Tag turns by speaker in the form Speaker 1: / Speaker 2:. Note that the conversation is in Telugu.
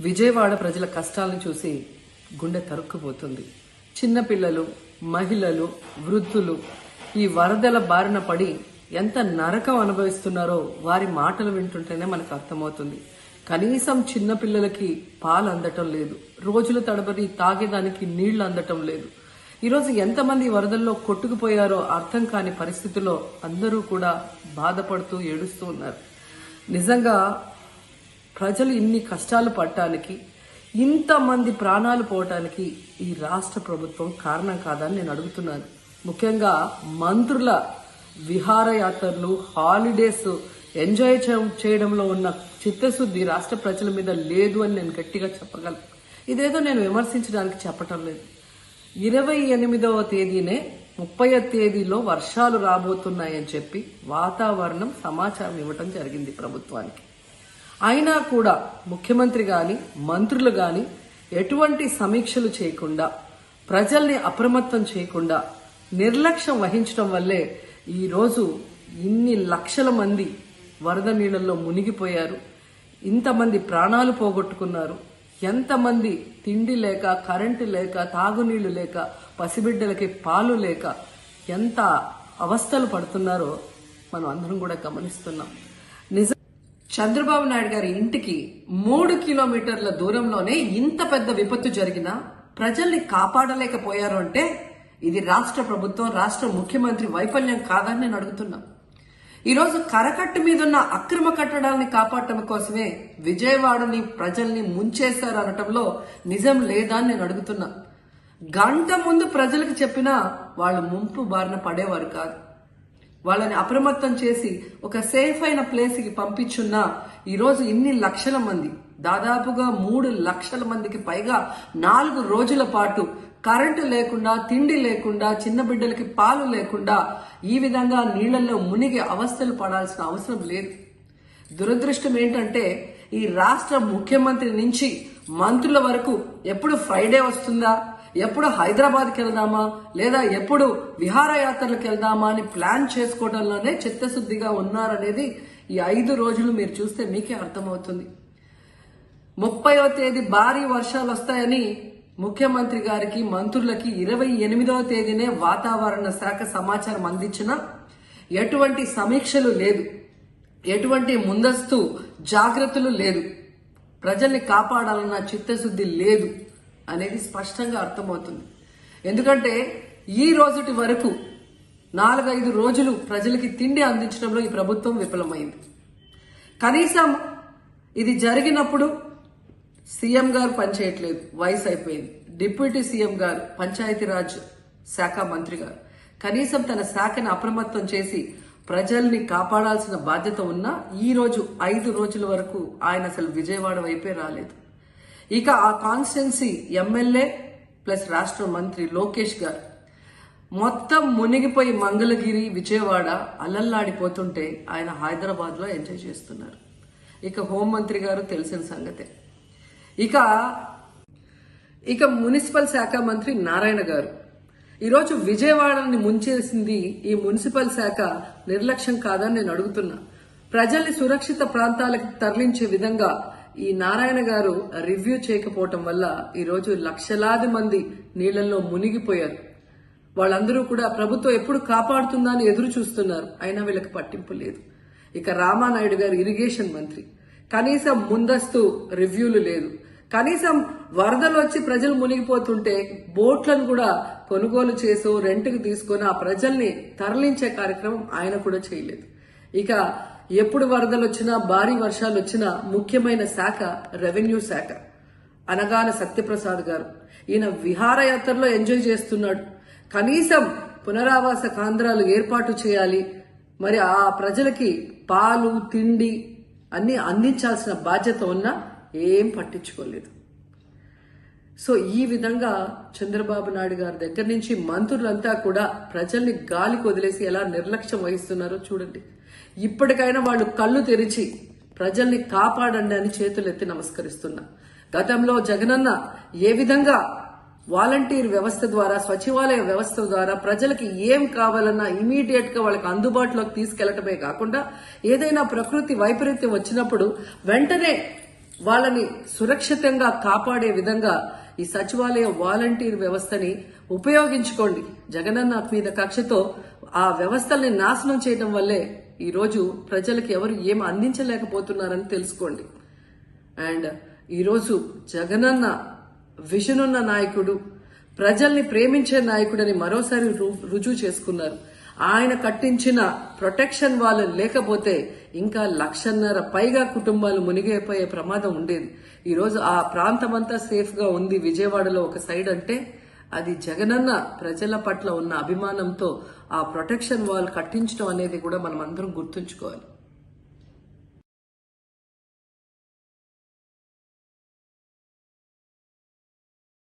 Speaker 1: విజయవాడ ప్రజల కష్టాలను చూసి గుండె తరుక్కుపోతుంది. చిన్నపిల్లలు, మహిళలు, వృద్ధులు ఈ వరదల బారిన పడి ఎంత నరకం అనుభవిస్తున్నారో వారి మాటలు వింటుంటేనే మనకు అర్థమవుతుంది. కనీసం చిన్నపిల్లలకి పాలు అందటం లేదు, రోజుల తడబడి తాగేదానికి నీళ్లు అందటం లేదు. ఈరోజు ఎంతమంది వరదల్లో కొట్టుకుపోయారో అర్థం కాని పరిస్థితుల్లో అందరూ కూడా బాధపడుతూ ఏడుస్తూ ఉన్నారు. నిజంగా ప్రజలు ఇన్ని కష్టాలు పడటానికి, ఇంతమంది ప్రాణాలు పోవటానికి ఈ రాష్ట్ర ప్రభుత్వం కారణం కాదని నేను అడుగుతున్నాను. ముఖ్యంగా మంత్రుల విహారయాత్రలు, హాలిడేస్ ఎంజాయ్ చేయడంలో ఉన్న చిత్తశుద్ధి రాష్ట్ర ప్రజల మీద లేదు అని నేను గట్టిగా చెప్పగలను. ఇదేదో నేను విమర్శించడానికి చెప్పటం లేదు. 28వ తేదీనే 30వ తేదీలో వర్షాలు రాబోతున్నాయని చెప్పి వాతావరణం సమాచారం ఇవ్వటం జరిగింది ప్రభుత్వానికి. అయినా కూడా ముఖ్యమంత్రి గాని, మంత్రులు గాని ఎటువంటి సమీక్షలు చేయకుండా, ప్రజల్ని అప్రమత్తం చేయకుండా నిర్లక్ష్యం వహించడం వల్లే ఈరోజు ఇన్ని లక్షల మంది వరద నీళ్లలో మునిగిపోయారు. ఇంతమంది ప్రాణాలు పోగొట్టుకున్నారు. ఎంతమంది తిండి లేక, కరెంటు లేక, తాగునీళ్లు లేక, పసిబిడ్డలకి పాలు లేక ఎంత అవస్థలు పడుతున్నారో మనం అందరం కూడా గమనిస్తున్నాం. చంద్రబాబు నాయుడు గారి ఇంటికి 3 కిలోమీటర్ల దూరంలోనే ఇంత పెద్ద విపత్తు జరిగినా ప్రజల్ని కాపాడలేకపోయారు అంటే ఇది రాష్ట్ర ప్రభుత్వం, రాష్ట్ర ముఖ్యమంత్రి వైఫల్యం కాదని నేను అడుగుతున్నా. ఈరోజు కరకట్టు మీదున్న అక్రమ కట్టడాలని కాపాడటం కోసమే విజయవాడని ప్రజల్ని ముంచేశారు అనటంలో నిజం లేదా అని నేను అడుగుతున్నా. గంట ముందు ప్రజలకు చెప్పినా వాళ్ళు ముంపు బారిన పడేవారు కాదు. వాళ్ళని అప్రమత్తం చేసి ఒక సేఫ్ అయిన ప్లేస్ కి పంపించున్నా ఈరోజు ఇన్ని లక్షల మంది, దాదాపుగా 3 లక్షల మందికి పైగా 4 రోజుల పాటు కరెంటు లేకుండా, తిండి లేకుండా, చిన్న బిడ్డలకి పాలు లేకుండా ఈ విధంగా నీళ్లలో మునిగి అవస్థలు పడాల్సిన అవసరం లేదు. దురదృష్టం ఏంటంటే ఈ రాష్ట్ర ముఖ్యమంత్రి నుంచి మంత్రుల వరకు ఎప్పుడు ఫ్రైడే వస్తుందా, ఎప్పుడు హైదరాబాద్కి వెళ్దామా, లేదా ఎప్పుడు విహారయాత్రలకు వెళ్దామా అని ప్లాన్ చేసుకోవడంలోనే చిత్తశుద్ధిగా ఉన్నారనేది ఈ 5 రోజులు మీరు చూస్తే మీకే అర్థమవుతుంది. 30వ తేదీ భారీ వర్షాలు వస్తాయని ముఖ్యమంత్రి గారికి, మంత్రులకి 28వ తేదీనే వాతావరణ శాఖ సమాచారం అందించినా ఎటువంటి సమీక్షలు లేదు, ఎటువంటి ముందస్తు జాగ్రత్తలు లేదు, ప్రజల్ని కాపాడాలన్న చిత్తశుద్ధి లేదు అనేది స్పష్టంగా అర్థమవుతుంది. ఎందుకంటే ఈ రోజుటి వరకు 4-5 రోజులు ప్రజలకి తిండి అందించడంలో ఈ ప్రభుత్వం విఫలమైంది. కనీసం ఇది జరిగినప్పుడు సీఎం గారు పనిచేయట్లేదు, వయసు అయిపోయింది. డిప్యూటీ సీఎం గారు, పంచాయతీరాజ్ శాఖ మంత్రి గారు కనీసం తన శాఖను అప్రమత్తం చేసి ప్రజల్ని కాపాడాల్సిన బాధ్యత ఉన్నా ఈ రోజు 5 రోజుల వరకు ఆయన అసలు విజయవాడ వైపే రాలేదు. ఇక ఆ కాన్స్టిట్యున్సీ ఎమ్మెల్యే ప్లస్ రాష్ట్ర మంత్రి లోకేష్ గారు మొత్తం మునిగిపోయి మంగళగిరి, విజయవాడ అలల్లాడిపోతుంటే ఆయన హైదరాబాద్ లో ఎంజాయ్ చేస్తున్నారు. ఇక హోంమంత్రి గారు తెలిసిన సంగతే. ఇక మున్సిపల్ శాఖ మంత్రి నారాయణ గారు ఈరోజు విజయవాడని ముంచేసింది ఈ మున్సిపల్ శాఖ నిర్లక్ష్యం కాదని నేను అడుగుతున్నా. ప్రజల్ని సురక్షిత ప్రాంతాలకు తరలించే విధంగా ఈ నారాయణ గారు రివ్యూ చేయకపోవటం వల్ల ఈరోజు లక్షలాది మంది నీళ్లలో మునిగిపోయారు. వాళ్ళందరూ కూడా ప్రభుత్వం ఎప్పుడు కాపాడుతుందా అని ఎదురు చూస్తున్నారు. అయినా వీళ్ళకి పట్టింపు లేదు. ఇక రామానాయుడు గారు ఇరిగేషన్ మంత్రి, కనీసం ముందస్తు రివ్యూలు లేదు. కనీసం వరదలు వచ్చి ప్రజలు మునిగిపోతుంటే బోట్లను కూడా కొనుగోలు చేసో రెంట్కి తీసుకొని ఆ ప్రజల్ని తరలించే కార్యక్రమం ఆయన కూడా చేయలేదు. ఇక ఎప్పుడు వరదలు వచ్చినా, భారీ వర్షాలు వచ్చినా ముఖ్యమైన శాఖ రెవెన్యూ శాఖ. అనగాన సత్యప్రసాద్ గారు ఈయన విహారయాత్రలో ఎంజాయ్ చేస్తున్నాడు. కనీసం పునరావాస కేంద్రాలు ఏర్పాటు చేయాలి, మరి ఆ ప్రజలకి పాలు, తిండి అన్ని అందించాల్సిన బాధ్యత ఉన్నా ఏం పట్టించుకోలేదు. సో ఈ విధంగా చంద్రబాబు నాయుడు గారి దగ్గర నుంచి మంత్రులంతా కూడా ప్రజల్ని గాలికి వదిలేసి ఎలా నిర్లక్ష్యం వహిస్తున్నారో చూడండి. ఇప్పటికైనా వాళ్ళు కళ్ళు తెరిచి ప్రజల్ని కాపాడండి అని చేతులెత్తి నమస్కరిస్తున్నా. గతంలో జగనన్న ఏ విధంగా వాలంటీర్ వ్యవస్థ ద్వారా, సచివాలయ వ్యవస్థ ద్వారా ప్రజలకి ఏం కావాలన్నా ఇమీడియట్ గా వాళ్ళకి అందుబాటులోకి తీసుకెళ్లటమే కాకుండా ఏదైనా ప్రకృతి వైపరీత్యం వచ్చినప్పుడు వెంటనే వాళ్ళని సురక్షితంగా కాపాడే విధంగా ఈ సచివాలయ వాలంటీర్ వ్యవస్థని ఉపయోగించుకోండి. జగనన్న మీద కక్షతో ఆ వ్యవస్థల్ని నాశనం చేయడం వల్లే ఈ రోజు ప్రజలకు ఎవరు ఏం అందించలేకపోతున్నారని తెలుసుకోండి. అండ్ ఈరోజు జగనన్న విజన్ ఉన్న నాయకుడు, ప్రజల్ని ప్రేమించే నాయకుడని మరోసారి రుజువు చేసుకున్నారు. ఆయన కట్టించిన ప్రొటెక్షన్ వాళ్ళు లేకపోతే ఇంకా 1,50,000 పైగా కుటుంబాలు మునిగిపోయే ప్రమాదం ఉండేది. ఈరోజు ఆ ప్రాంతమంతా సేఫ్ గా ఉంది విజయవాడలో ఒక సైడ్ అంటే అది జగనన్న ప్రజల పట్ల ఉన్న అభిమానంతో ఆ ప్రొటెక్షన్ వాల్ కట్టించడం అనేది కూడా మనం అందరం గుర్తుంచుకోవాలి.